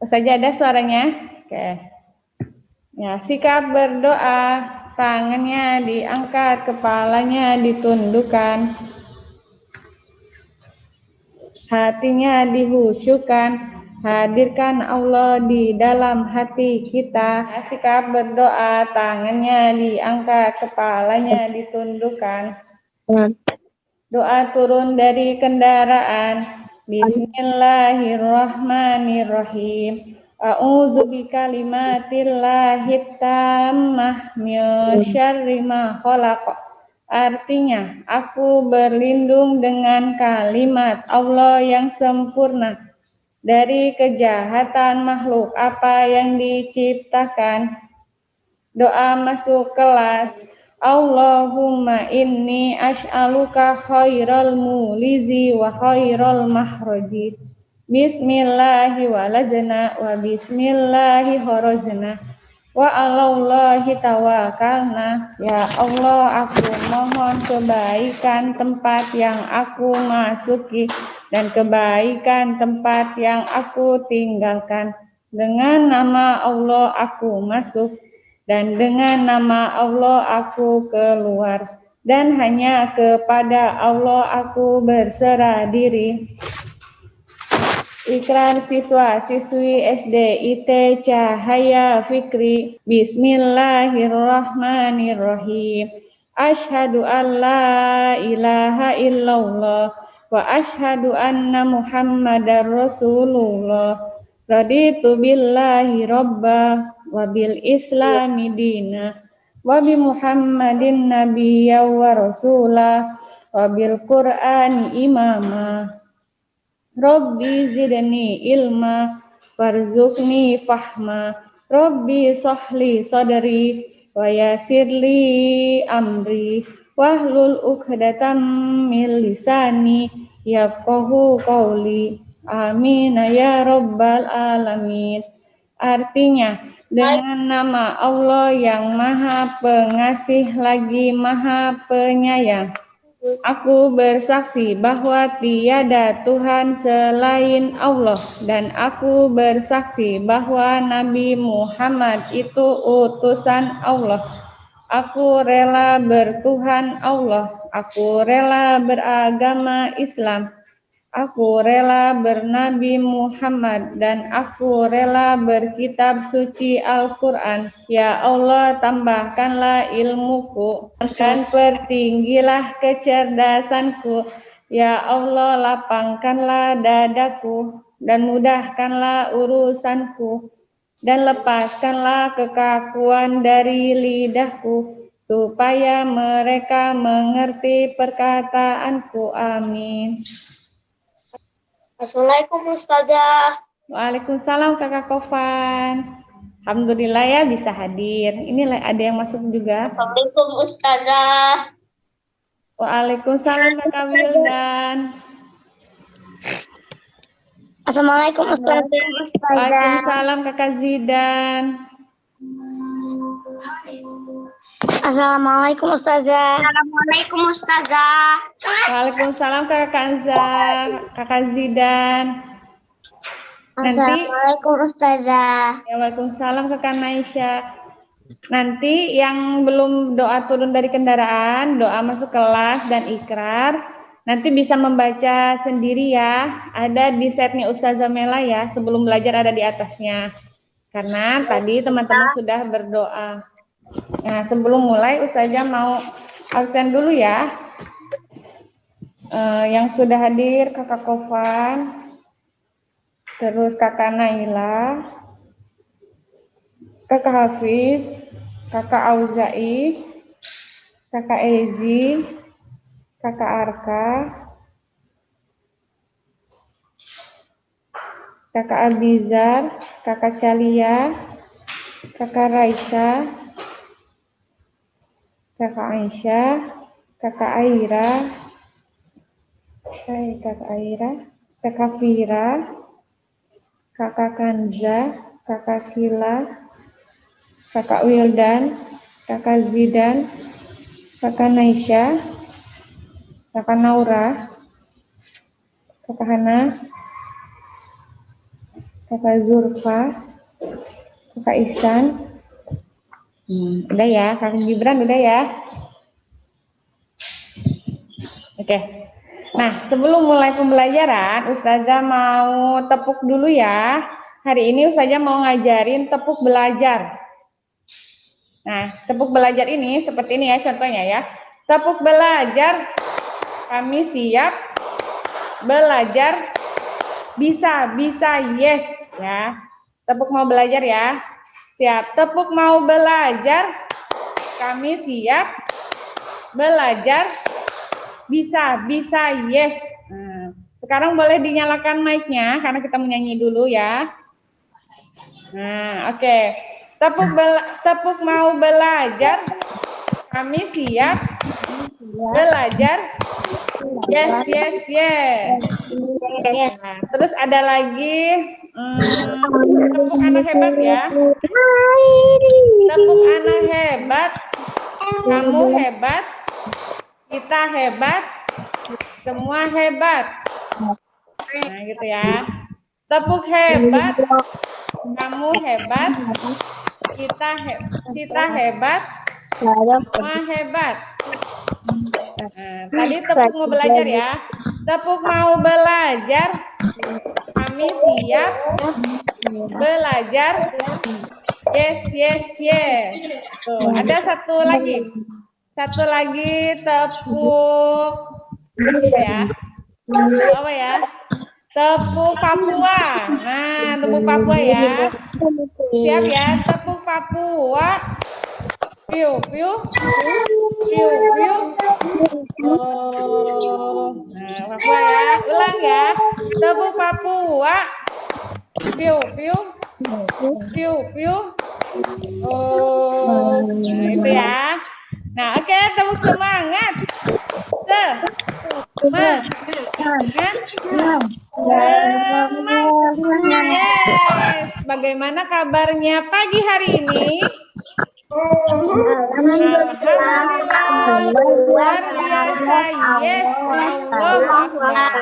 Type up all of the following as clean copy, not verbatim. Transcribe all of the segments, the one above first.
Saja ada suaranya. Oke. Ya, sikap berdoa, tangannya diangkat, kepalanya ditundukkan, hatinya dihusyukkan, hadirkan Allah di dalam hati kita. Sikap berdoa, tangannya diangkat, kepalanya ditundukkan. Doa turun dari kendaraan. Bismillahirrahmanirrahim. A'udzu bikalimatillahi tammah min syarri ma khalaq. Artinya, aku berlindung dengan kalimat Allah yang sempurna dari kejahatan makhluk apa yang diciptakan. Doa masuk kelas. Allahumma inni as'aluka khairal mulizi wa khairal mahroji. Bismillahi walazna wa bismillahi horozna wa alallahi tawakalna. Ya Allah, aku mohon kebaikan tempat yang aku masuki dan kebaikan tempat yang aku tinggalkan. Dengan nama Allah aku masuk dan dengan nama Allah aku keluar, dan hanya kepada Allah aku berserah diri. Ikrar siswa-siswi SD IT Cahaya Fikri. Bismillahirrahmanirrahim. Asyhadu an la ilaha illallah wa asyhadu anna Muhammadar Rasulullah. Raditu billahi robba wa bil islami dina wa bi Muhammadin nabiyya wa rasulah wa bil Qur'ani imama. Rabbi zidni ilma warzuqni fahma. Rabbi sahli sadri wa yassirli amri wahlul 'uqdatam min lisani yafqahu qawli. Amin ya rabbal alamin. Artinya, dengan nama Allah yang Maha Pengasih lagi Maha Penyayang, aku bersaksi bahwa tiada Tuhan selain Allah, dan aku bersaksi bahwa Nabi Muhammad itu utusan Allah. Aku rela bertuhan Allah, aku rela beragama Islam, aku rela bernabi Muhammad, dan aku rela berkitab suci Al-Quran. Ya Allah, tambahkanlah ilmuku dan pertinggilah kecerdasanku. Ya Allah, lapangkanlah dadaku dan mudahkanlah urusanku, dan lepaskanlah kekakuan dari lidahku, supaya mereka mengerti perkataanku. Amin. Assalamualaikum Ustazah. Waalaikumsalam Kakak Kofan. Alhamdulillah ya bisa hadir. Ini ada yang masuk juga. Assalamualaikum Ustazah. Waalaikumsalam Kakak Wildan. Assalamualaikum Ustazah. Waalaikumsalam Kakak Zidan. Assalamualaikum Ustazah. Assalamualaikum Ustazah. Waalaikumsalam Kakak Kanza, Kakak Zidan. Assalamualaikum Ustazah. Ya, waalaikumsalam Kakak Naisha. Nanti yang belum doa turun dari kendaraan, doa masuk kelas dan ikrar, nanti bisa membaca sendiri ya. Ada di setnya Ustazah Mela ya, sebelum belajar ada di atasnya. Karena tadi teman-teman sudah berdoa. Nah, sebelum mulai Ustazah mau absen dulu ya. Yang sudah hadir Kakak Kofan, terus Kakak Naila, Kakak Hafiz, Kakak Auzai, Kakak Ezi, Kakak Arka, Kakak Abizar, Kakak Calia, Kakak Raisa, Kakak Aisyah, Kakak Aira, Kakak Fira, Kakak Kanza, Kakak Kila, Kakak Wildan, Kakak Zidan, Kakak Naisha, Kakak Naura, Kakak Hana, Kakak Zurfa, Kakak Ihsan. Udah ya, Kakak Gibran udah ya. Oke. Nah, sebelum mulai pembelajaran, Ustazah mau tepuk dulu ya. Hari ini Ustazah mau ngajarin tepuk belajar. Nah, tepuk belajar ini seperti ini ya contohnya ya. Tepuk belajar, kami siap belajar, bisa, yes ya. Tepuk mau belajar ya. Siap. Tepuk mau belajar, kami siap belajar, bisa, yes. Nah, sekarang boleh dinyalakan mic-nya karena kita menyanyi dulu ya. Nah, oke. Tepuk mau belajar, kami siap belajar, yes. Nah, terus ada lagi tepuk anak hebat ya. Tepuk anak hebat, kamu hebat, kita hebat, semua hebat. Nah, gitu ya. Tepuk hebat, kamu hebat, kita hebat, semua hebat. Nah, tadi tepuk mau belajar ya. Tepuk mau belajar, kami siap belajar, yes. Tuh, ada satu lagi tepuk ya. Apa ya? Tepuk Papua. Nah, tepuk Papua ya. Siap ya, tepuk Papua. Piu. Oh, nah, Papua ya. Ulang ya. Tepuk Papua. Piu. Oh, nah itu ya. Nah, oke, tepuk semangat. Yes. Bagaimana kabarnya pagi hari ini? Alhamdulillah, luar biasa. Yes, Allah Akbar.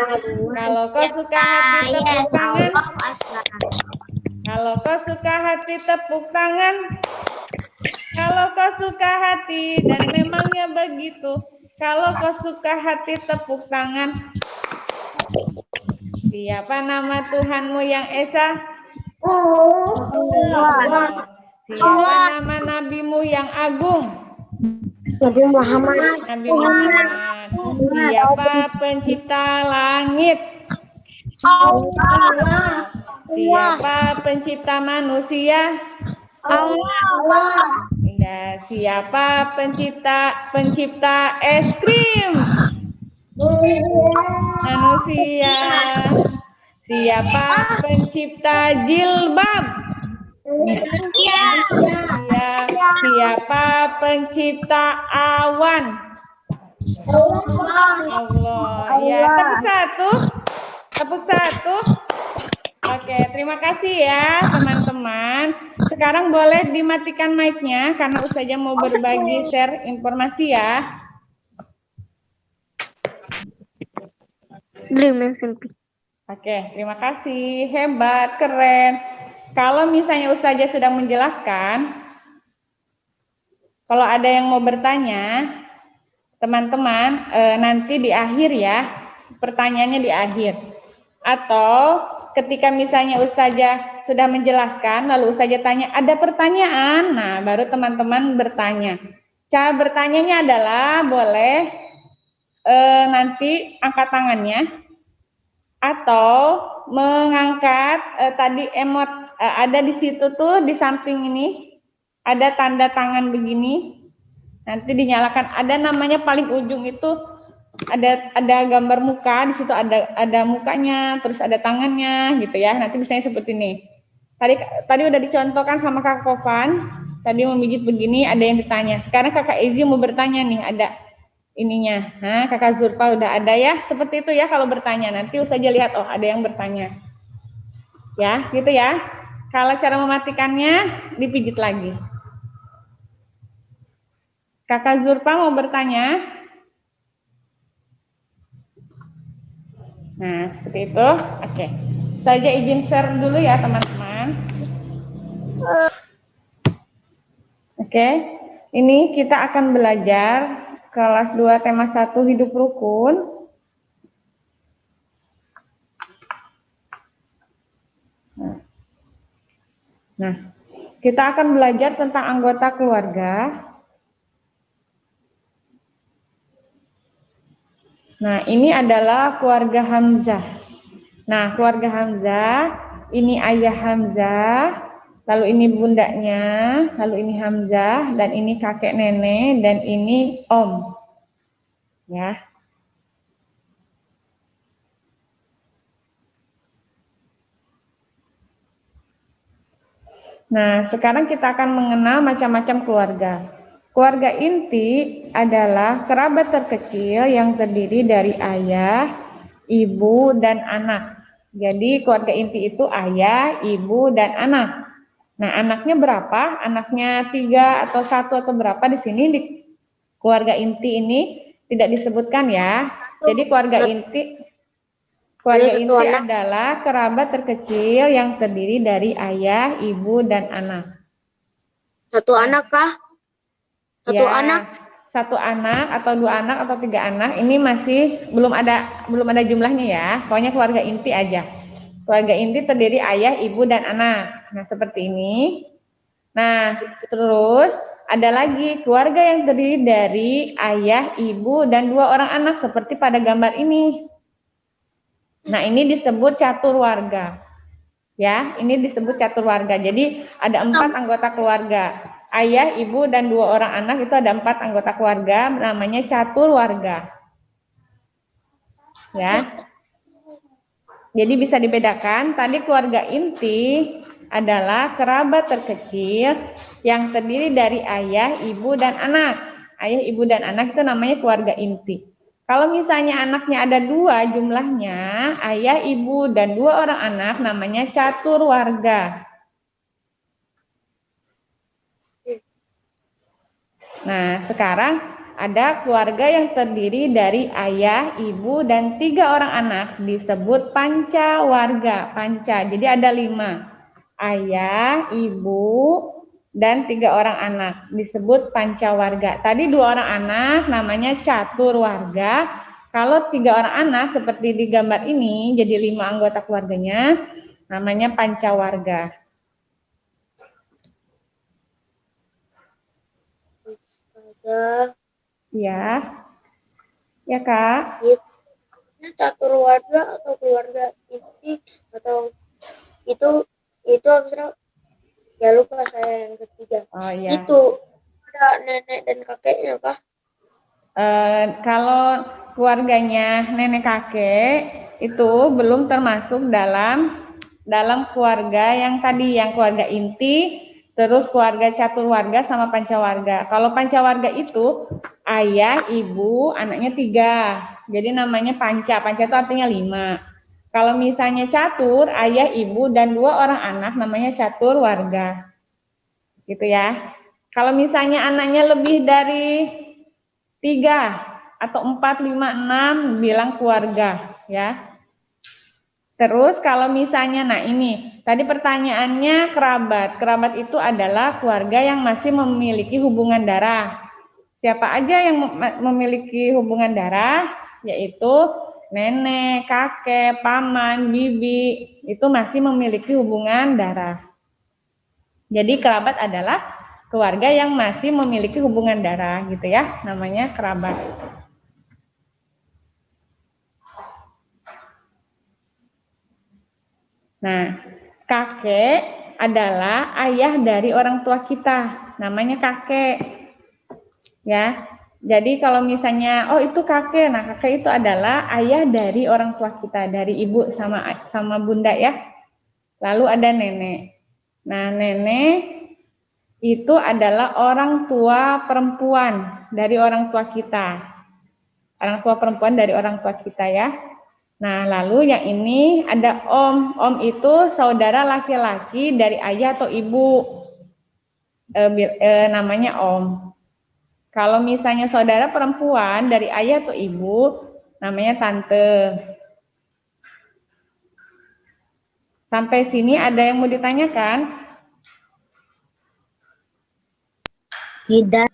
Kalau kau suka hati tepuk tangan. Kalau kau suka hati tepuk tangan. Kalau kau suka hati dan memangnya begitu. Kalau kau suka hati tepuk tangan. Siapa nama Tuhanmu yang Esa? Allah. Siapa nama nabimu yang agung? Nabi Muhammad. Nabi Muhammad. Siapa pencipta langit? Allah. Siapa pencipta manusia? Allah. Ya, siapa pencipta es krim? Manusia. Siapa pencipta jilbab? Ya. Siapa pencipta awan? Allah. Ya, tepuk satu. Oke, terima kasih ya teman-teman. Sekarang boleh dimatikan mic-nya karena Ustazah mau berbagi share informasi ya. Oke, terima kasih. Hebat, keren. Kalau misalnya Ustazah sudah menjelaskan, kalau ada yang mau bertanya, teman-teman nanti di akhir ya, pertanyaannya di akhir. Atau ketika misalnya Ustazah sudah menjelaskan, lalu Ustazah tanya, ada pertanyaan? Nah, baru teman-teman bertanya. Cara bertanyanya adalah boleh nanti angkat tangannya, atau mengangkat tadi emot ada di situ tuh di samping ini ada tanda tangan begini, nanti dinyalakan, ada namanya paling ujung itu ada gambar muka, di situ ada mukanya, terus ada tangannya gitu ya. Nanti misalnya seperti ini. Tadi udah dicontohkan sama Kak Kofan, tadi memijit begini, ada yang ditanya. Sekarang Kakak Ezi mau bertanya nih, ada ininya. Nah, Kakak Zurfa udah ada ya, seperti itu ya kalau bertanya. Nanti saja lihat, oh ada yang bertanya. Ya, gitu ya. Kalau cara mematikannya, dipijit lagi. Kakak Zurfa mau bertanya? Nah, seperti itu. Oke. Saja izin share dulu ya teman-teman. Oke, ini kita akan belajar kelas 2 tema 1 hidup rukun. Nah, kita akan belajar tentang anggota keluarga. Nah, ini adalah keluarga Hamzah. Nah, keluarga Hamzah, ini ayah Hamzah, lalu ini bundanya, lalu ini Hamzah, dan ini kakek nenek, dan ini om. Ya. Nah, sekarang kita akan mengenal macam-macam keluarga. Keluarga inti adalah kerabat terkecil yang terdiri dari ayah, ibu, dan anak. Jadi keluarga inti itu ayah, ibu, dan anak. Nah, anaknya berapa? Anaknya 3 atau 1 atau berapa di sini di keluarga inti ini tidak disebutkan ya. Jadi keluarga inti adalah kerabat terkecil yang terdiri dari ayah, ibu, dan anak. Satu anak kah? Satu ya, anak? Satu anak atau 2 anak atau 3 anak. Ini masih belum ada jumlahnya ya. Pokoknya keluarga inti aja. Keluarga inti terdiri ayah, ibu, dan anak. Nah, seperti ini. Nah, terus ada lagi keluarga yang terdiri dari ayah, ibu, dan 2 orang anak seperti pada gambar ini. Nah, ini disebut catur warga. Ya, ini disebut catur warga. Jadi ada 4 anggota keluarga. Ayah, ibu, dan 2 orang anak itu ada 4 anggota keluarga, namanya catur warga. Ya. Jadi bisa dibedakan, tadi keluarga inti adalah kerabat terkecil yang terdiri dari ayah, ibu, dan anak. Ayah, ibu, dan anak itu namanya keluarga inti. Kalau misalnya anaknya ada 2 jumlahnya, ayah, ibu, dan 2 orang anak namanya catur warga. Nah, sekarang ada keluarga yang terdiri dari ayah, ibu, dan 3 orang anak disebut panca warga. Panca, jadi ada 5. Ayah, ibu, dan 3 orang anak disebut panca warga. Tadi 2 orang anak namanya catur warga. Kalau 3 orang anak seperti di gambar ini, jadi 5 anggota keluarganya, namanya panca warga. Ya, ya Kak. Ini catur warga atau keluarga inti atau itu abstrak? Ya lupa saya yang ketiga. Oh iya. Itu ada nenek dan kakeknya kah? Kalau keluarganya nenek kakek itu belum termasuk dalam keluarga yang tadi, yang keluarga inti. Terus keluarga catur warga sama pancawarga. Kalau pancawarga itu ayah, ibu, anaknya 3. Jadi namanya panca. Panca itu artinya 5. Kalau misalnya catur, ayah, ibu, dan 2 orang anak namanya catur warga. Gitu ya. Kalau misalnya anaknya lebih dari 3 atau 4, 5, 6 bilang keluarga ya. Terus kalau misalnya, nah ini, tadi pertanyaannya kerabat. Kerabat itu adalah keluarga yang masih memiliki hubungan darah. Siapa aja yang memiliki hubungan darah? Yaitu nenek, kakek, paman, bibi, itu masih memiliki hubungan darah. Jadi kerabat adalah keluarga yang masih memiliki hubungan darah gitu ya, namanya kerabat. Nah, kakek adalah ayah dari orang tua kita, namanya kakek. Ya. Jadi kalau misalnya itu kakek, nah kakek itu adalah ayah dari orang tua kita, dari ibu sama bunda ya. Lalu ada nenek. Nah, nenek itu adalah orang tua perempuan dari orang tua kita. Orang tua perempuan dari orang tua kita ya. Nah, lalu yang ini ada om. Om itu saudara laki-laki dari ayah atau ibu. Namanya om. Kalau misalnya saudara perempuan dari ayah atau ibu, namanya tante. Sampai sini ada yang mau ditanyakan? Tidak.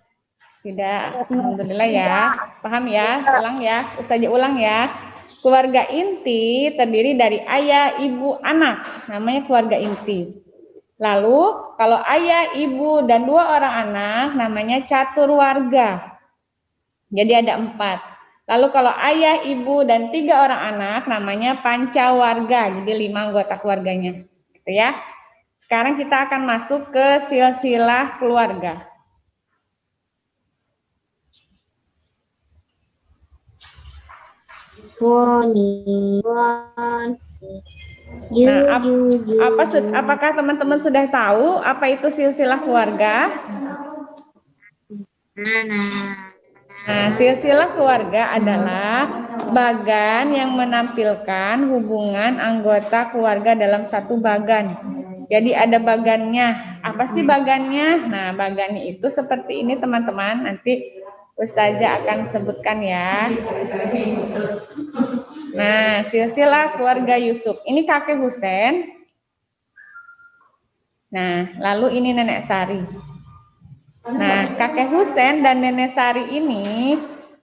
Tidak. Alhamdulillah ya. Paham ya? Ulang ya. Ustazah ulang ya. Keluarga inti terdiri dari ayah, ibu, anak. Namanya keluarga inti. Lalu kalau ayah, ibu, dan 2 orang anak namanya catur warga. Jadi ada 4. Lalu kalau ayah, ibu, dan 3 orang anak namanya pancawarga. Jadi 5 anggota keluarganya. Gitu ya. Sekarang kita akan masuk ke silsilah keluarga. Nah, apakah teman-teman sudah tahu apa itu silsilah keluarga? Nah, silsilah keluarga adalah bagan yang menampilkan hubungan anggota keluarga dalam satu bagan. Jadi ada bagannya. Apa sih bagannya? Nah, bagannya itu seperti ini teman-teman. Nanti Ustazah akan sebutkan ya. Nah, silsilah keluarga Yusuf. Ini kakek Husen. Nah, lalu ini nenek Sari. Nah, kakek Husen dan nenek Sari ini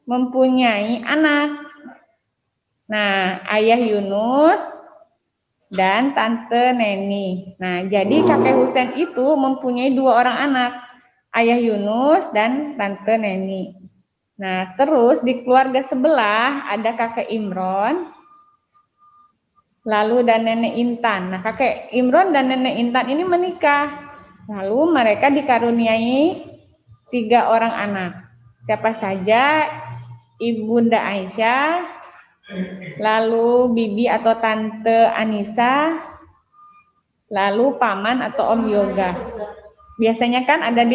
mempunyai anak. Nah, ayah Yunus dan tante Neni. Nah, jadi kakek Husen itu mempunyai 2 orang anak. Ayah Yunus dan tante Neni. Nah, terus di keluarga sebelah ada kakek Imron, lalu dan nenek Intan. Nah, kakek Imron dan nenek Intan ini menikah. Lalu mereka dikaruniai 3 orang anak. Siapa saja? Ibunda Aisyah, lalu bibi atau tante Anissa, lalu paman atau om Yoga. Biasanya kan ada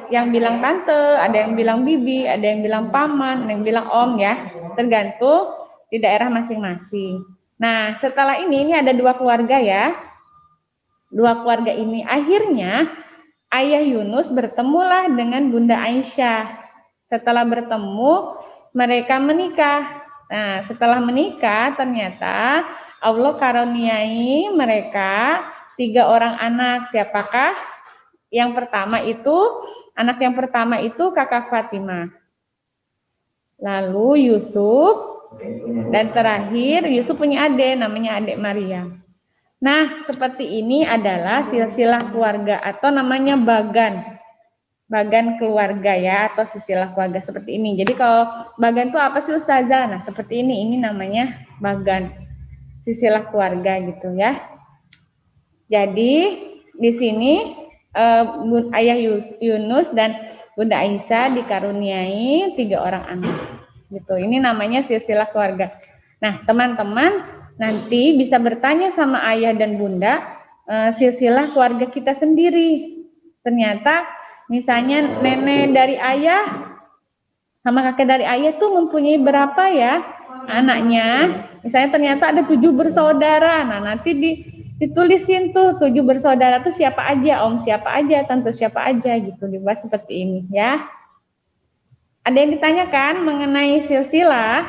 yang bilang tante, ada yang bilang bibi, ada yang bilang paman, ada yang bilang om ya, tergantung di daerah masing-masing. Nah, setelah ini ada 2 keluarga ya. 2 keluarga ini akhirnya ayah Yunus bertemulah dengan Bunda Aisyah. Setelah bertemu, mereka menikah. Nah, setelah menikah ternyata Allah karuniai mereka 3 orang anak. Siapakah? Yang pertama itu, anak yang pertama itu kakak Fatimah. Lalu Yusuf, dan terakhir Yusuf punya adik, namanya adik Maryam. Nah, seperti ini adalah silsilah keluarga atau namanya bagan. Bagan keluarga ya, atau silsilah keluarga seperti ini. Jadi kalau bagan itu apa sih Ustazah? Nah, seperti ini namanya bagan. Silsilah keluarga gitu ya. Jadi di sini ayah Yunus dan Bunda Aisyah dikaruniai 3 orang anak. Gitu. Ini namanya silsilah keluarga. Nah, teman-teman nanti bisa bertanya sama ayah dan bunda silsilah keluarga kita sendiri. Ternyata misalnya nenek dari ayah sama kakek dari ayah tuh mempunyai berapa ya anaknya. Misalnya ternyata ada 7 bersaudara. Nah, nanti ditulisin tuh 7 bersaudara tuh siapa aja, om siapa aja, tante siapa aja gitu, dibahas seperti ini ya. Ada yang ditanyakan mengenai silsilah?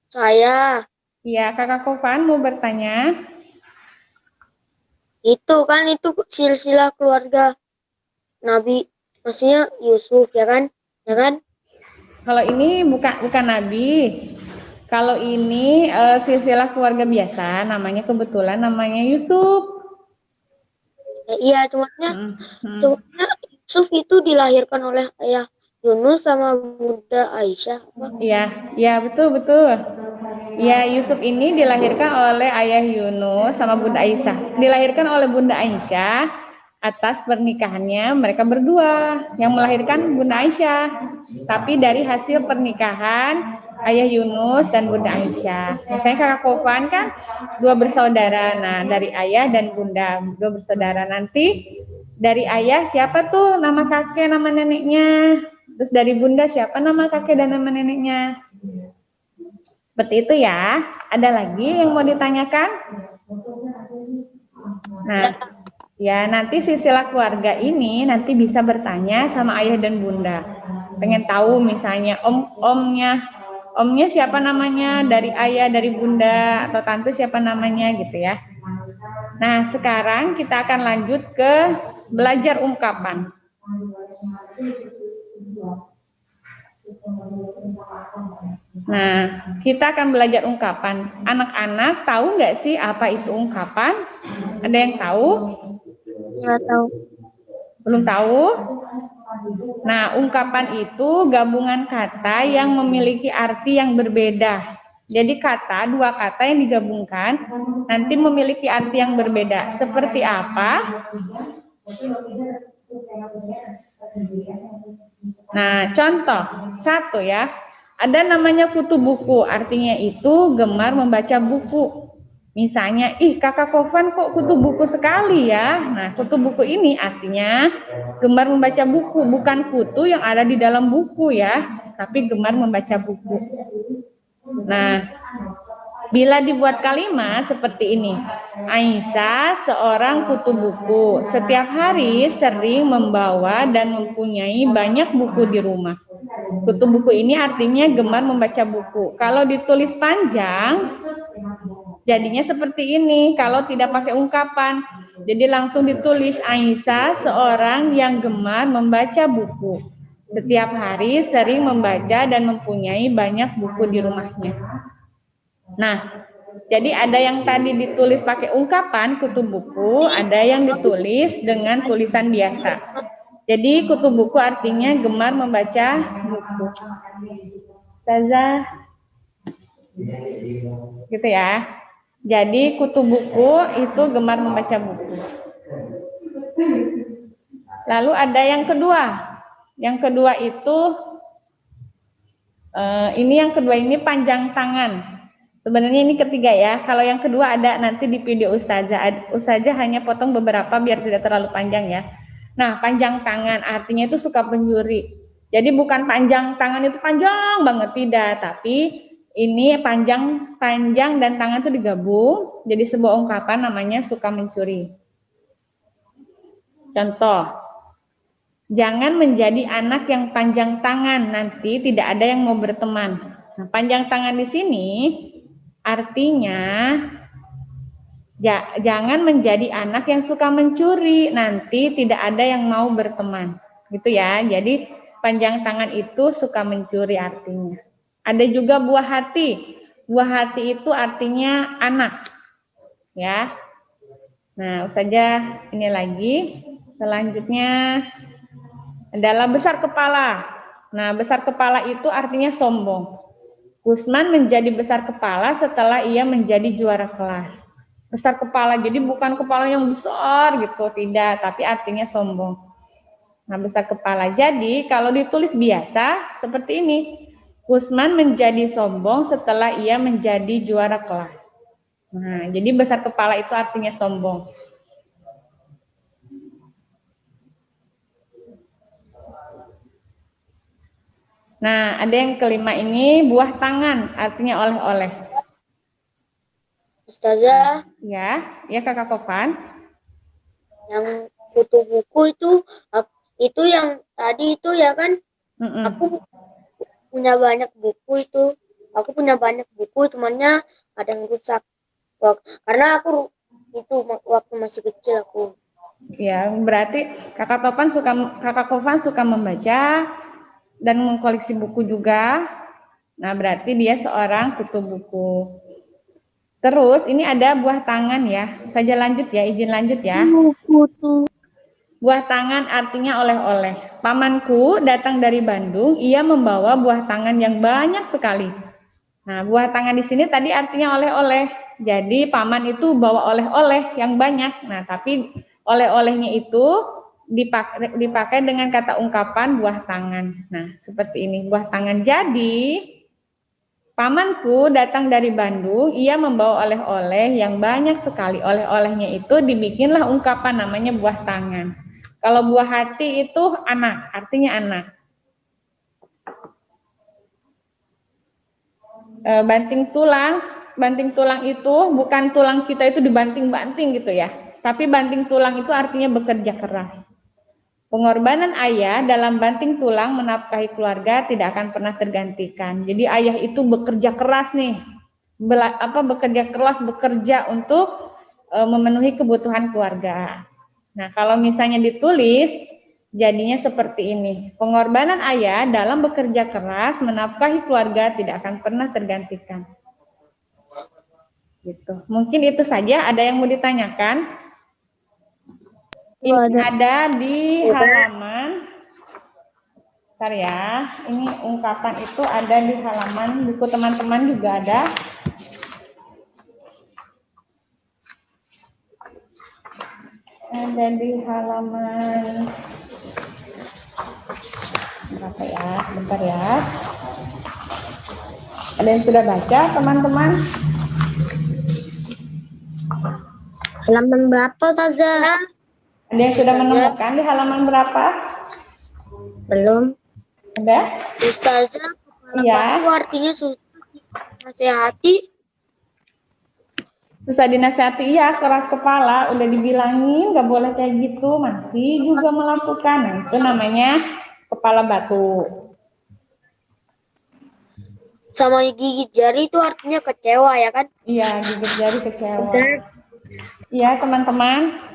Saya. Ya, Kakak Kofan mau bertanya. Itu silsilah keluarga Nabi, maksudnya Yusuf ya kan? Ya kan? Kalau ini bukan Nabi. Kalau ini silsilah keluarga biasa, namanya kebetulan namanya Yusuf. Iya, cumanya Yusuf itu dilahirkan oleh ayah Yunus sama Bunda Aisyah. Iya, betul. Ya, Yusuf ini dilahirkan oleh ayah Yunus sama Bunda Aisyah. Dilahirkan oleh Bunda Aisyah atas pernikahannya mereka berdua. Yang melahirkan Bunda Aisyah. Tapi dari hasil pernikahan ayah Yunus dan Bunda Aisyah. Misalnya kakak Kofan kan 2 bersaudara. Nah, dari ayah dan bunda 2 bersaudara. Nanti dari ayah siapa tuh nama kakek, nama neneknya. Terus dari bunda siapa nama kakek dan nama neneknya. Seperti itu ya. Ada lagi yang mau ditanyakan? Nah, ya nanti silsilah keluarga ini nanti bisa bertanya sama ayah dan bunda. Pengen tahu misalnya omnya Omnya siapa namanya, dari ayah, dari bunda, atau tante siapa namanya gitu ya. Nah, sekarang kita akan lanjut ke belajar ungkapan. Nah, kita akan belajar ungkapan. Anak-anak tahu nggak sih apa itu ungkapan? Ada yang tahu? Nggak tahu. Belum tahu? Nah, ungkapan itu gabungan kata yang memiliki arti yang berbeda. Jadi dua kata yang digabungkan nanti memiliki arti yang berbeda. Seperti apa? Nah, contoh satu ya. Ada namanya kutu buku, artinya itu gemar membaca buku. Misalnya, ih kakak Kofan kok kutu buku sekali ya. Nah, kutu buku ini artinya gemar membaca buku, bukan kutu yang ada di dalam buku ya, tapi gemar membaca buku. Nah, bila dibuat kalimat seperti ini, Aisyah seorang kutu buku, setiap hari sering membawa dan mempunyai banyak buku di rumah. Kutu buku ini artinya gemar membaca buku. Kalau ditulis panjang, jadinya seperti ini kalau tidak pakai ungkapan. Jadi langsung ditulis Aisyah seorang yang gemar membaca buku. Setiap hari sering membaca dan mempunyai banyak buku di rumahnya. Nah, jadi ada yang tadi ditulis pakai ungkapan kutu buku, ada yang ditulis dengan tulisan biasa. Jadi kutu buku artinya gemar membaca buku. Ustazah, gitu ya. Jadi kutu buku itu gemar membaca buku. Lalu ada yang kedua. Yang kedua itu yang kedua ini panjang tangan. Sebenarnya ini ketiga ya. Kalau yang kedua ada nanti di video Ustazah. Ustazah hanya potong beberapa biar tidak terlalu panjang ya. Nah, panjang tangan artinya itu suka mencuri. Jadi bukan panjang tangan itu panjang banget, tidak, tapi ini panjang dan tangan itu digabung jadi sebuah ungkapan namanya suka mencuri. Contoh, jangan menjadi anak yang panjang tangan, nanti tidak ada yang mau berteman. Nah, panjang tangan di sini artinya jangan menjadi anak yang suka mencuri, nanti tidak ada yang mau berteman. Gitu ya. Jadi panjang tangan itu suka mencuri artinya. Ada juga buah hati. Buah hati itu artinya anak. Ya. Nah, Ustazah ini lagi. Selanjutnya adalah besar kepala. Nah, besar kepala itu artinya sombong. Kusman menjadi besar kepala setelah ia menjadi juara kelas. Besar kepala, jadi bukan kepala yang besar gitu, tidak, tapi artinya sombong. Nah, besar kepala. Jadi, kalau ditulis biasa seperti ini. Kusman menjadi sombong setelah ia menjadi juara kelas. Nah, jadi besar kepala itu artinya sombong. Nah, ada yang kelima ini buah tangan, artinya oleh-oleh. Ustazah. Ya Kakak Kofan. Yang kutu buku itu yang tadi itu ya kan? Aku punya banyak buku itu. Aku punya banyak buku, cumannya ada yang rusak. Karena aku itu waktu masih kecil aku. Ya, berarti Kakak Kofan suka membaca dan mengkoleksi buku juga. Nah, berarti dia seorang kutu buku. Terus ini ada buah tangan ya. Saja lanjut ya, izin lanjut ya. Buah tangan artinya oleh-oleh. Pamanku datang dari Bandung, ia membawa buah tangan yang banyak sekali. Nah, buah tangan di sini tadi artinya oleh-oleh. Jadi paman itu bawa oleh-oleh yang banyak. Nah, tapi oleh-olehnya itu dipakai dengan kata ungkapan buah tangan. Nah, seperti ini, buah tangan. Jadi, pamanku datang dari Bandung, ia membawa oleh-oleh yang banyak sekali. Oleh-olehnya itu dibikinlah ungkapan namanya buah tangan. Kalau buah hati itu anak, artinya anak. Banting tulang itu bukan tulang kita itu dibanting-banting gitu ya. Tapi banting tulang itu artinya bekerja keras. Pengorbanan ayah dalam banting tulang menafkahi keluarga tidak akan pernah tergantikan. Jadi ayah itu bekerja keras nih, bekerja untuk memenuhi kebutuhan keluarga. Nah, kalau misalnya ditulis, jadinya seperti ini. Pengorbanan ayah dalam bekerja keras menafkahi keluarga tidak akan pernah tergantikan. Gitu. Mungkin itu saja. Ada yang mau ditanyakan? Ini ada di halaman, bentar ya, ini ungkapan itu ada di halaman, buku teman-teman juga ada. Ada di halaman, berapa ya, bentar ya. Ada yang sudah baca, teman-teman? Halaman berapa, Taza? Ada yang sudah menemukan di halaman berapa? Belum. Ada? Ustazah, iya. Itu artinya susah nasihati. Susah dinasihati, iya, keras kepala, udah dibilangin nggak boleh kayak gitu, masih juga melakukan. Nah, itu namanya kepala batu. Sama gigit jari itu artinya kecewa ya kan? Iya, gigit jari kecewa. Iya, teman-teman.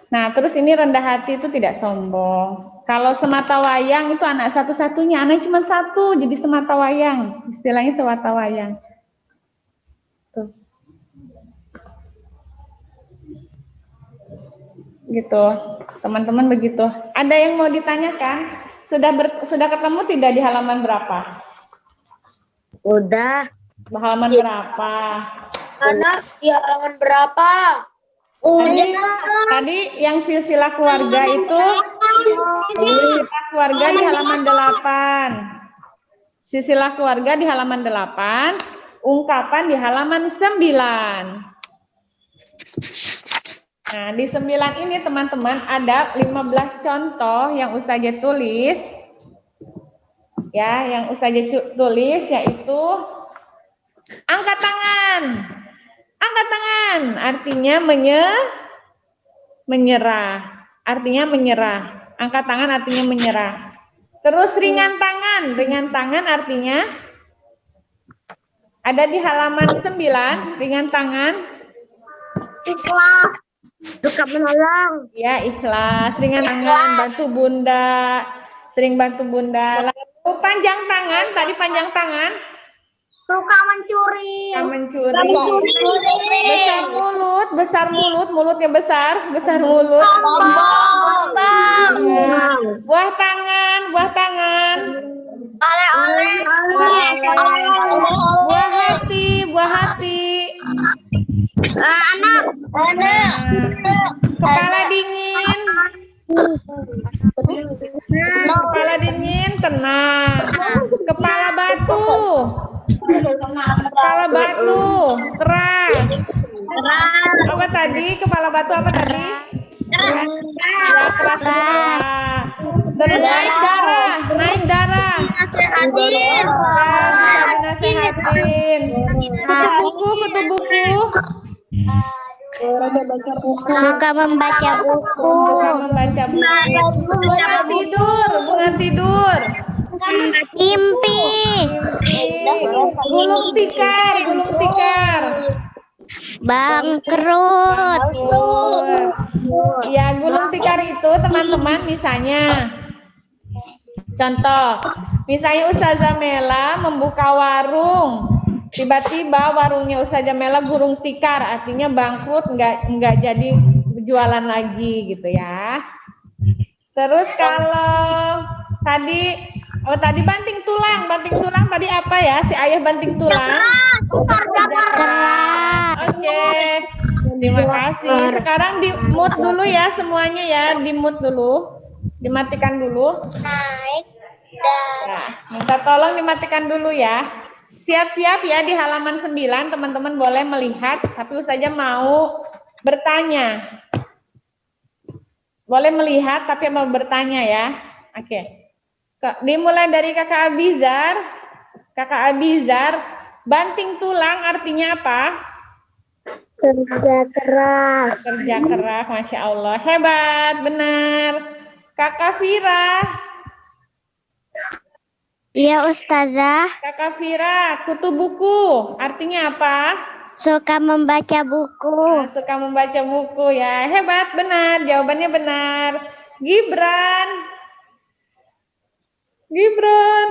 Nah, terus ini rendah hati itu tidak sombong. Kalau semata wayang itu anak satu-satunya, anak cuma satu, jadi semata wayang. Istilahnya semata wayang. Tuh. Gitu, teman-teman begitu. Ada yang mau ditanyakan? Sudah ketemu tidak di halaman berapa? Udah. Halaman berapa? Anak di halaman berapa? Tadi yang silsilah keluarga itu silsilah keluarga di halaman 8. Silsilah keluarga di halaman 8, ungkapan di halaman 9. Nah, di 9 ini teman-teman ada 15 contoh yang Ustazah tulis. Ya, yang Ustazah tulis yaitu angkat tangan. Angkat tangan artinya menyerah. Artinya menyerah. Angkat tangan artinya menyerah. Terus ringan tangan. Ringan tangan artinya ada di halaman 9, ringan tangan. Ikhlas. Suka menolong. Ya, ikhlas. Ringan tangan, bantu bunda. Sering bantu bunda. Lalu panjang tangan, tadi panjang tangan. Suka mencuri. Besar mulut, mulutnya besar mulut. Buah tangan. Buah hati. Anak. Kepala dingin, tenang. Kepala batu, keras. Apa tadi? Kepala batu apa tadi? Keras kepala. Terus naik darah. Nasehatin. Kutu buku. Suka membaca buku. Bunga tidur. Mimpi. Gulung tikar. Bangkrut. Ya, gulung tikar itu teman-teman misalnya. Contoh, misalnya Ustazah Mela membuka warung. Tiba-tiba warungnya Ustazah Mela gulung tikar, artinya bangkrut, nggak jadi jualan lagi gitu ya. Terus kalau tadi banting tulang tadi apa ya? Si ayah banting tulang. Oke. Terima kasih. Sekarang di mute dulu ya semuanya ya, di mute dulu. Dimatikan dulu. Nah, minta tolong dimatikan dulu ya. Siap-siap ya di halaman 9 teman-teman boleh melihat, tapi Ustazah mau bertanya. Boleh melihat tapi mau bertanya ya. Oke. Dimulai dari Kakak Abizar. Kakak Abizar, banting tulang artinya apa? Kerja keras. Masya Allah. Hebat, benar. Kakak Vira. Iya, Ustazah. Kakak Vira, kutu buku. Artinya apa? Suka membaca buku. Suka membaca buku ya. Hebat, benar. Jawabannya benar. Gibran. Gibran.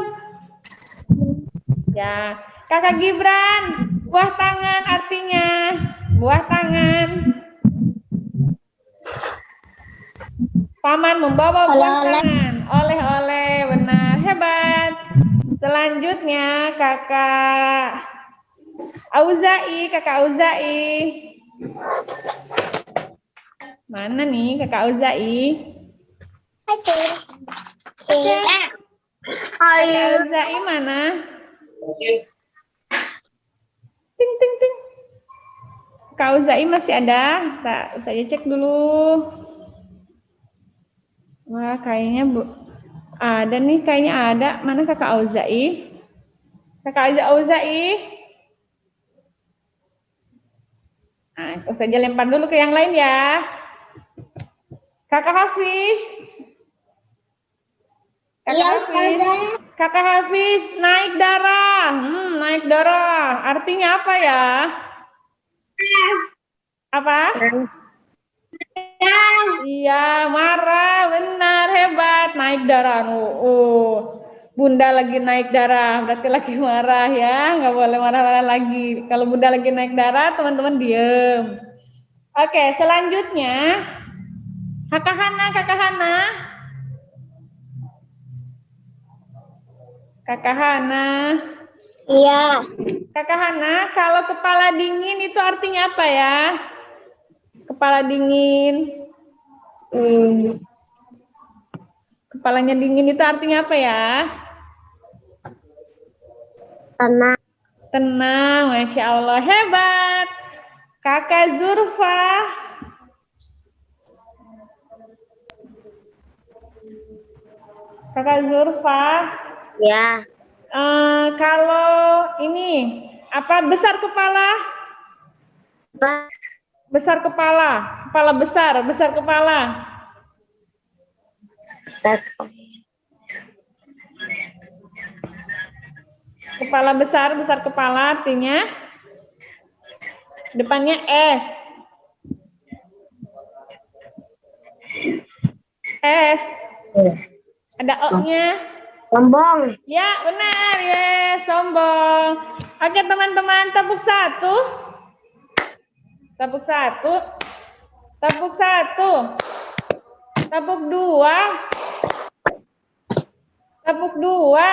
Ya, Kakak Gibran. Buah tangan artinya. Buah tangan. Paman membawa buah tangan. Oleh-oleh, benar. Hebat. Selanjutnya Kakak Auzai. Kakak Auzai. Mana nih Kakak Auzai? Kakak Auzai mana? Ting ting ting. Kakak Auzai masih ada? Tak, saya cek dulu. Wah, kayaknya ada nih, kayaknya ada. Mana Kakak Auzai? Kakak Auzai? Nah, aku saja lempar dulu ke yang lain ya. Kakak Hafiz. Kakak Hafiz, naik darah. Naik darah. Artinya apa ya? Apa? Iya, marah, benar, hebat, naik darah. Bunda lagi naik darah, berarti lagi marah ya, nggak boleh marah-marah lagi. Kalau Bunda lagi naik darah, teman-teman diem. Oke, selanjutnya, Kakak Hana, Kakak Hana. Kakak Hana. Iya. Kakak Hana, kalau kepala dingin itu artinya apa ya? Kepala dingin. Kepalanya dingin itu artinya apa ya? Tenang. Tenang, Masya Allah, hebat. Kakak Zurfa. Kakak Zurfa. Ya. Kalau ini, apa besar kepala? Besar kepala, kepala besar, besar kepala. Kepala besar, besar kepala artinya depannya S. S. Ada O-nya. Sombong. Ya, benar. Yes, sombong. Oke, teman-teman, tepuk satu. Tepuk satu. Tepuk satu. Tepuk dua. Tepuk dua.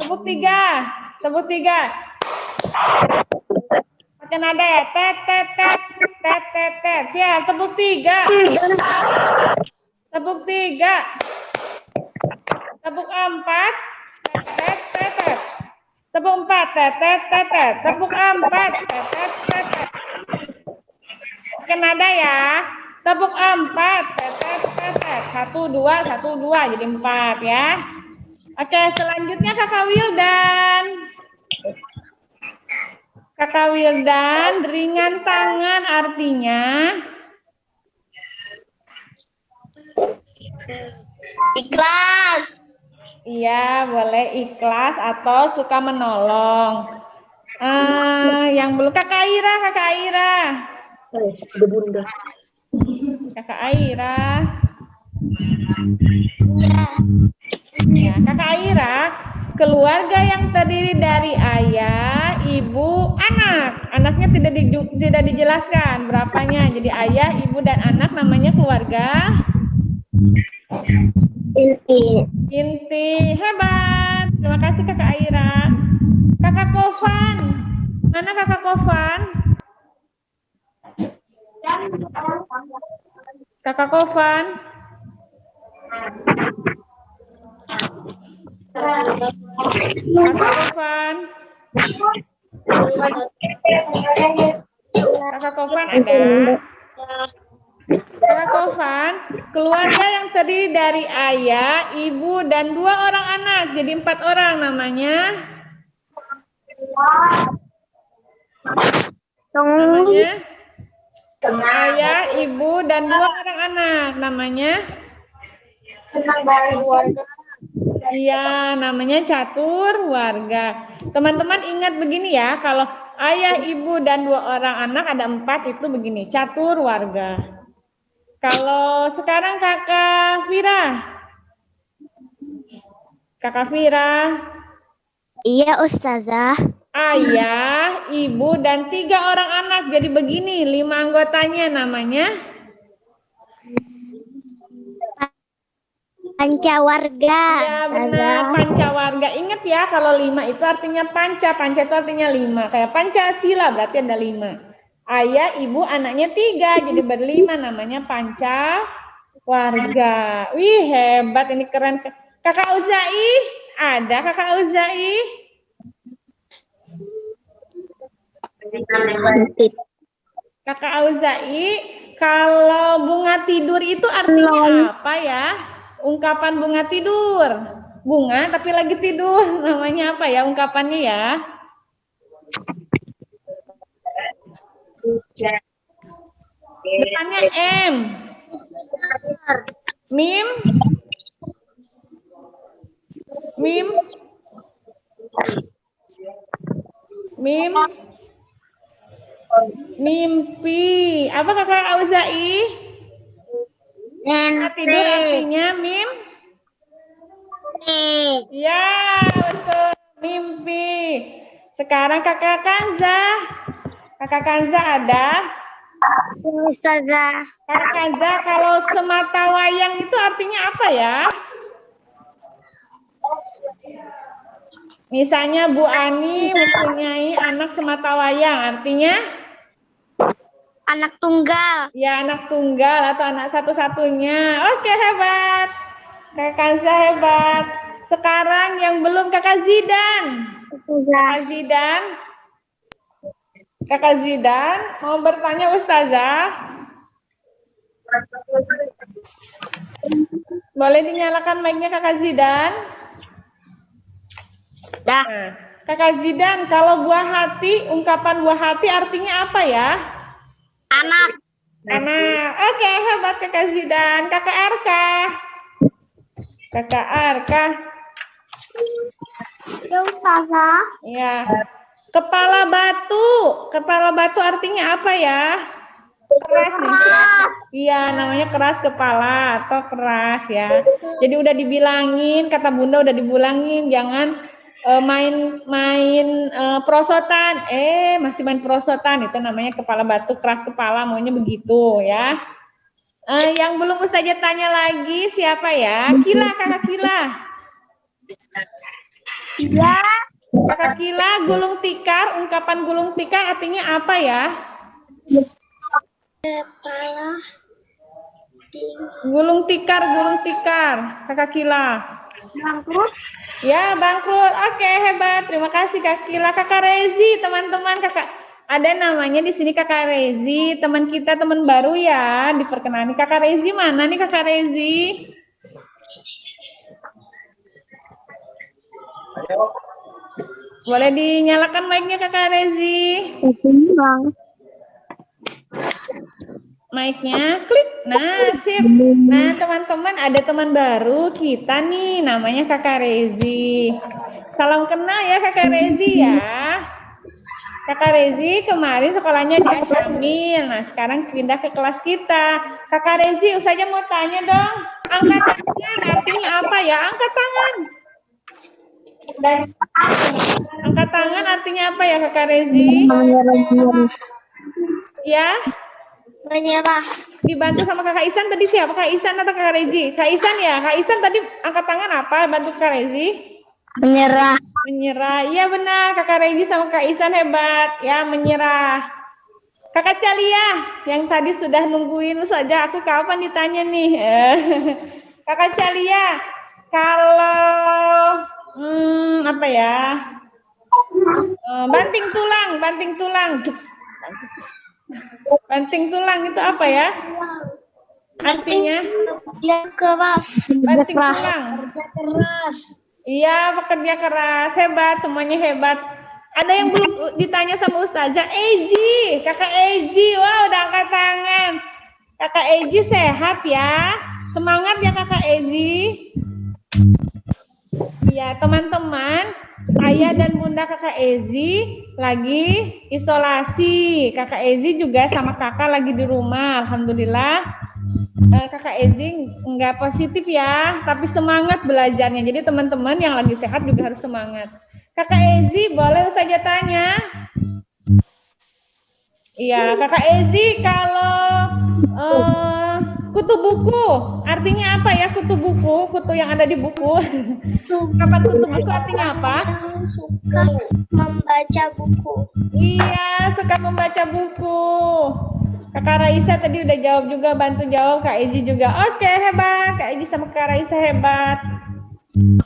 Tepuk tiga. Tepuk tiga. Pakai nada ya. Tet, tet, tet. Tet, tet, tet. Siap, tepuk tiga. Tepuk tiga. Tepuk empat. Tet, tet, tet. Tepuk empat. Tet, tet, tet, tet. Tepuk empat. Tet, tet, tet, tet. Pakai nada ya. Tepuk empat. Tet, tet, tet, tet. 1, 2, 1, 2. Jadi 4 ya. Oke, selanjutnya Kakak Wildan. Kakak Wildan, ringan tangan artinya? Ikhlas. Iya, boleh ikhlas atau suka menolong. Yang belum Kakak Aira, Kakak Aira. Ada Bunda. Kakak Aira. Ya, Kakak Aira, keluarga yang terdiri dari ayah, ibu, anak. Anaknya tidak dijelaskan berapanya. Jadi ayah, ibu, dan anak namanya keluarga Inti. inti. Hebat. Terima kasih Kakak Aira. Kakak Kofan. Mana Kakak Kofan? Kakak Kofan. Kakak Kofan. Kakak Kofan ada? Kakak Kofan, keluarga yang terdiri dari ayah, ibu, dan 2 orang anak. Jadi 4 orang namanya? Namanya? Ayah, ibu, dan 2 orang anak. Namanya? Keluarga. Iya, namanya catur warga. Teman-teman ingat begini ya, kalau ayah, ibu, dan 2 orang anak ada 4 itu begini, catur warga. Kalau sekarang kakak Vira. Kakak Vira. Iya, Ustazah. Ayah, ibu, dan 3 orang anak. Jadi begini, 5 anggotanya namanya? Pancawarga. Ya benar, pancawarga. Ingat ya, kalau 5 itu artinya panca. Panca itu artinya 5. Kayak Pancasila berarti ada 5. Ayah, ibu, anaknya 3. Jadi berlima namanya pancawarga. Wih, hebat, ini keren. Kakak Uzai, ada Kakak Uzai? Kakak Uzai, kalau bunga tidur itu artinya apa ya? Ungkapan bunga tidur. Bunga tapi lagi tidur. Namanya apa ya ungkapannya ya? Depannya M. Mim. Mim. Mim. Mimpi. Apa Kakak Auzai? Tidur artinya mim? Ya, betul. Mimpi. Sekarang Kakak Kanza. Kakak Kanza ada? Ustazah. Kakak Kanza, kalau semata wayang itu artinya apa ya? Misalnya Bu Ani mempunyai anak semata wayang, artinya? Anak tunggal. Ya, anak tunggal atau anak satu-satunya. Oke, hebat. Kakak Kanza hebat. Sekarang yang belum Kakak Zidan. Kakak Zidan. Kakak Zidan mau bertanya Ustazah. Boleh dinyalakan mic-nya Kakak Zidan? Dah. Nah, Kakak Zidan, kalau buah hati, ungkapan buah hati artinya apa ya? Anak. Anak. Oke, hebat Kakak Zidan. Kakak Arka. Kakak Arka. Ya, Ustazah. Ya. Kepala batu. Kepala batu artinya apa ya? Keras nih. Iya, namanya keras kepala atau keras ya. Jadi udah dibilangin, kata Bunda udah dibilangin, jangan main prosotan. Masih main prosotan, itu namanya kepala batu, keras kepala, maunya begitu ya. Yang belum Ustazah tanya lagi siapa ya? Kila, Kakak Kila. Iya. Kakak Kila, gulung tikar, ungkapan gulung tikar artinya apa ya? Kepala. Gulung tikar, Kakak Kila. Bangkrut. Ya, bangkrut. Oke, hebat. Terima kasih Kak Kila. Kakak Rezi, teman-teman, Kakak ada namanya di sini Kakak Rezi, teman kita, teman baru ya. Diperkenalkan. Kakak Rezi mana nih Kakak Rezi? Boleh dinyalakan mic-nya Kakak Rezi? Mic-nya klik. Nah, sip. Nah, teman-teman, ada teman baru kita nih, namanya Kakak Rezi. Salam kenal ya Kakak Rezi ya. Kakak Rezi kemarin sekolahnya di Asyamil. Nah, sekarang pindah ke kelas kita. Kakak Rezi, Ustazah mau tanya dong. Angkat tangan artinya apa ya? Angkat tangan. Angkat tangan artinya apa ya Kakak Rezi? Ya? Menyerah. Dibantu sama Kakak Isan tadi siapa? Kak Isan atau Kakak Rezi? Kak Isan ya? Kak Isan tadi angkat tangan apa? Bantu Kak Rezi? Menyerah. Menyerah. Iya benar, Kakak Rezi sama Kak Isan hebat. Ya, menyerah. Kakak Calia, yang tadi sudah nungguin saja aku kapan ditanya nih. Kakak Calia, kalau apa ya? Banting tulang. Banting tulang itu apa ya? Artinya? Dia keras. Banting tulang. Iya, pekerja keras. Hebat, semuanya hebat. Ada yang belum ditanya sama Ustazah? Eji, Kakak Eji. Wah, udah angkat tangan. Kakak Eji sehat ya. Semangat ya Kakak Eji. Ya, teman-teman, ayah dan bunda Kakak Ezi lagi isolasi. Kakak Ezi juga sama kakak lagi di rumah. Alhamdulillah. Kakak Ezi nggak positif ya, tapi semangat belajarnya. Jadi teman-teman yang lagi sehat juga harus semangat. Kakak Ezi, boleh Ustazah tanya? Iya, Kakak Ezi, kalau kutu buku, artinya apa ya kutu buku? Kutu yang ada di buku. Kapan kutu buku artinya apa? Yang suka membaca buku. Iya, suka membaca buku. Kakak Raisa tadi udah jawab juga, bantu jawab. Kak Ezi juga. Oke, hebat. Kak Ezi sama Kak Raisa hebat.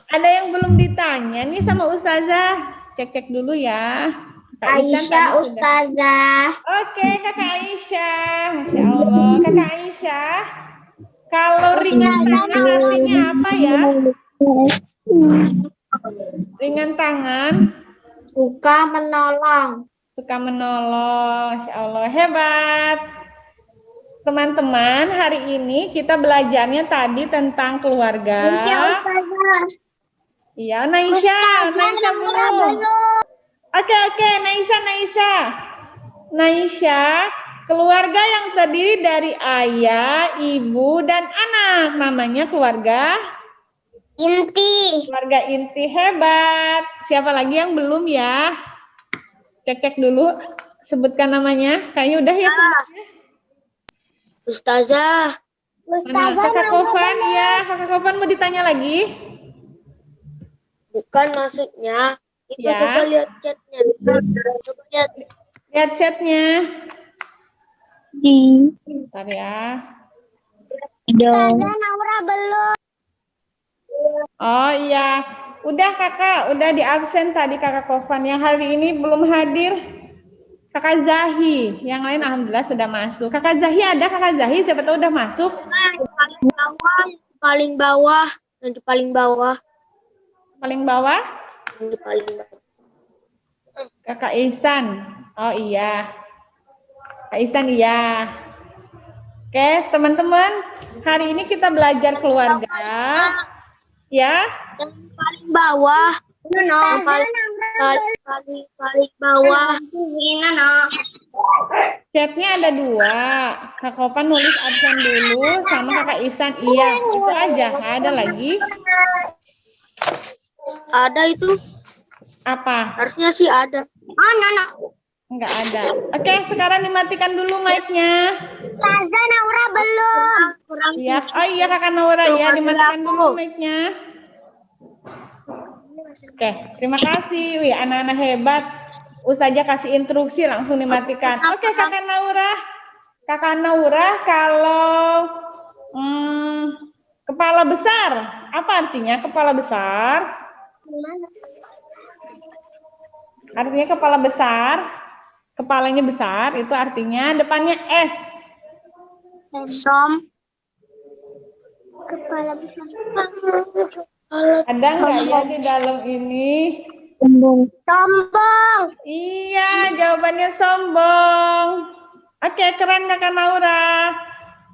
Ada yang belum ditanya nih sama Ustazah? Cek-cek dulu ya. Kak Aisyah Ustazah. Oke, Kakak Aisyah. Masya Allah. Kakak Aisyah, kalau ringan tangan artinya apa ya? Ringan tangan. Suka menolong. Suka menolong. Masya Allah, hebat. Teman-teman, hari ini kita belajarnya tadi tentang keluarga. Iya, Naisha belum. Oke, Naisha, keluarga yang terdiri dari ayah, ibu, dan anak. Namanya keluarga Inti. Keluarga inti, hebat. Siapa lagi yang belum ya? Cek-cek dulu, sebutkan namanya. Kayaknya udah ya semuanya. Ustazah. Mana? Kakak Kofan, ya. Kakak Kofan mau ditanya lagi? Bukan maksudnya. Itu Ya. coba lihat chatnya. Coba lihat. Lihat chatnya. Bentar ya. Ustazah Naura belum. Oh iya. Udah kakak, udah di absen tadi kakak Kofan. Yang hari ini belum hadir. Kakak Zahi. Yang lain alhamdulillah sudah masuk. Kakak Zahi ada? Kakak Zahi siapa tahu udah masuk. Paling bawah. Yang di paling bawah. Paling bawah. Yang di paling bawah. Kakak Ihsan. Oh iya. Kak Ihsan iya. Oke, teman-teman. Hari ini kita belajar keluarga. Ya. Yang paling bawah. Yang paling bawah. Chatnya ada 2. Kak Kopan nulis absen dulu sama Kakak Ihsan. Iya, itu aja. Ada lagi? Ada itu. Apa? Harusnya sih ada. Enggak ada. Oke, sekarang dimatikan dulu mic-nya. Ustazah Naura belum. Iya. Oh iya Kakak Naura ya, dimatikan dulu mic-nya. Oke, terima kasih. Wih, anak-anak hebat. Ustazah kasih instruksi langsung dimatikan. Oke, Kakak Naura. Kakak Naura, kalau kepala besar, apa artinya kepala besar? Artinya kepala besar, kepalanya besar, itu artinya depannya S. Kepala besar. Ada nggak ya di dalam ini? Sombong. Iya, jawabannya sombong. Oke, keren Kakak Naura.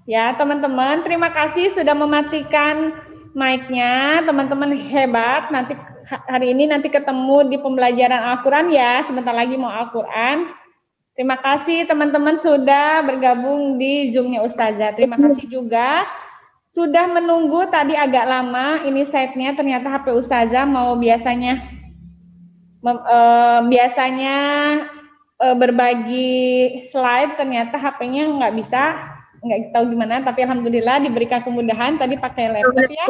Ya, teman-teman, terima kasih sudah mematikan mic-nya. Teman-teman hebat. Nanti hari ini nanti ketemu di pembelajaran Al-Quran ya. Sebentar lagi mau Al-Quran. Terima kasih teman-teman sudah bergabung di Zoom-nya Ustazah. Terima kasih juga sudah menunggu tadi agak lama. Ini site-nya ternyata HP Ustazah mau biasanya berbagi slide, ternyata HP-nya nggak tahu gimana, tapi alhamdulillah diberikan kemudahan tadi pakai laptop ya.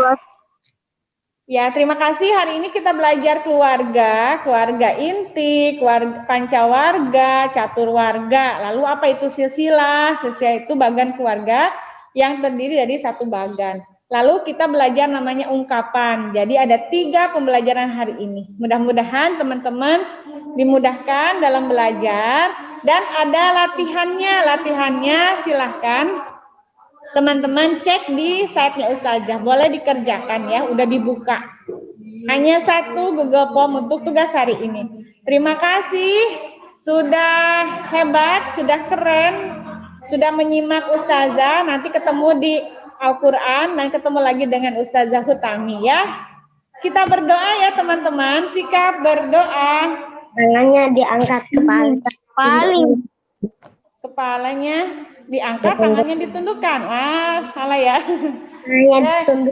Ya, terima kasih. Hari ini kita belajar keluarga inti, keluarga pancawarga, caturwarga. Lalu apa itu silsilah? Silsilah itu bagan keluarga yang terdiri dari satu bagan. Lalu kita belajar namanya ungkapan. Jadi ada 3 pembelajaran hari ini. Mudah-mudahan teman-teman dimudahkan dalam belajar dan ada latihannya. Latihannya silahkan teman-teman cek di site-nya Ustazah. Boleh dikerjakan ya, udah dibuka. Hanya satu Google Form untuk tugas hari ini. Terima kasih, sudah hebat, sudah keren, sudah menyimak Ustazah. Nanti ketemu di Al-Quran dan ketemu lagi dengan Ustazah Hutami ya. Kita berdoa ya teman-teman, sikap berdoa. Tangannya diangkat Kepalanya diangkat, tangannya ditundukkan. Salah ya.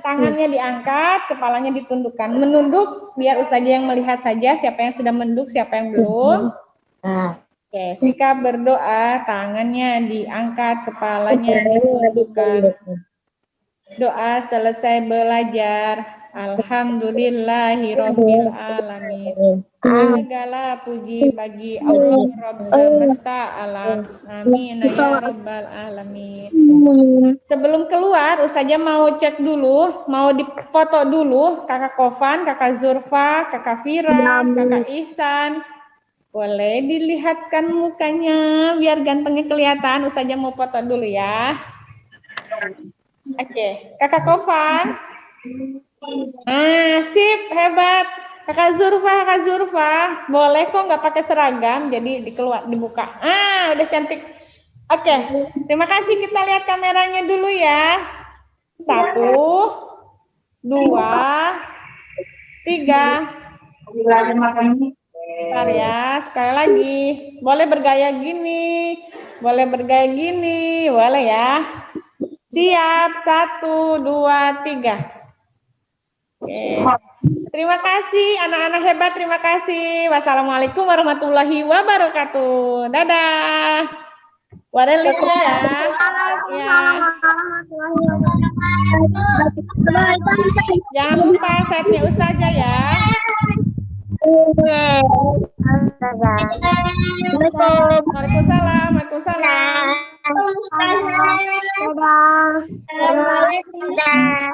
Tangannya diangkat, kepalanya ditundukkan. Menunduk, biar Ustazah yang melihat saja siapa yang sudah menunduk, siapa yang belum. Oke, sikap berdoa, tangannya diangkat, kepalanya ditundukkan. Doa selesai belajar. Alhamdulillahirabbil alamin. Segala puji bagi Allah Rabb semesta alam. Amin ya rabbal alamin. Sebelum keluar, Ustazah mau cek dulu, mau difoto dulu Kakak Kofan, Kakak Zurfa, Kakak Fira, Kakak Ihsan. Boleh dilihatkan mukanya biar gantengnya kelihatan. Ustazah mau foto dulu ya. Oke, Kakak Kofan. Sip, hebat. Kakak Zurfa, boleh kok nggak pakai seragam, jadi dibuka. Udah cantik. Oke, terima kasih. Kita lihat kameranya dulu ya. 1, 2, 3. Bentar ya, sekali lagi. Boleh bergaya gini, boleh ya. Siap, 1, 2, 3. Oke. Terima kasih anak-anak hebat, terima kasih. Wassalamualaikum warahmatullahi wabarakatuh. Dadah. Waalaikumsalam ya. Jangan lupa setnya Ustazah ya. Waalaikumsalam. Dadah.